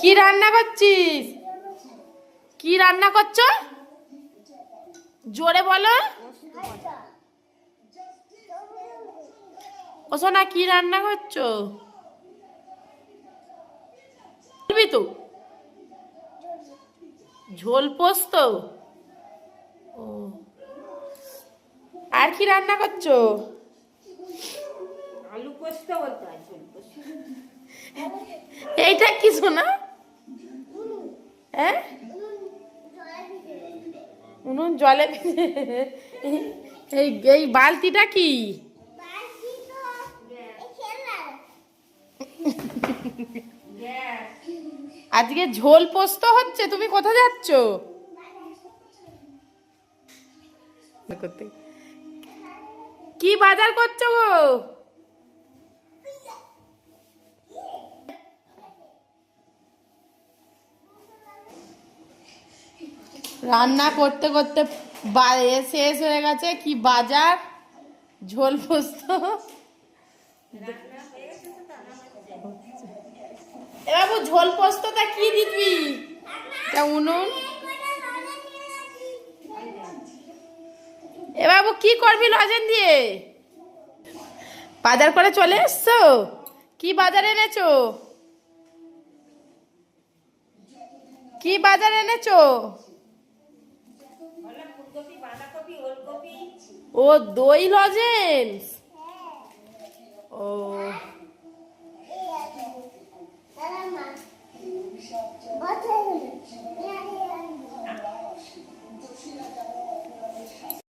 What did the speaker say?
কি রান্না করছিস? কি রান্না করছো? জোরে বলো। ও সোনা, কি রান্না করছো? বলবি তো? ঝোল পোস্ত। ও, আর কি রান্না করছো? আলু পোস্ত বলতে হয়, ঝোল পোস্ত। এইটা কি সোনা? হ্যাঁ, উনুন জলে এই এই বালতিটা কি? গ্যাস। আজকে ঝোল পোস্ত হচ্ছে। তুমি কোথায় যাচ্ছ? করতে কি বাজার করছো গো? রান্না করতে করতে শেষ হয়ে গেছে। কি বাজার? ঝোল পোস্ত। রান্না হয়ে গেছে তো টানা হচ্ছে। এ বাবু, ঝোল পোস্তটা কি দিবি? এটা উনুন। এ বাবু, কি করবি লজেন দিয়ে? বাজার করে চলে এসছো? কি বাজার এনেছো? কি বাজার এনেছো? বললাম ফুলকপি, বাঁধাকপি, ওলকপি। ও, দই লজেন্স। ও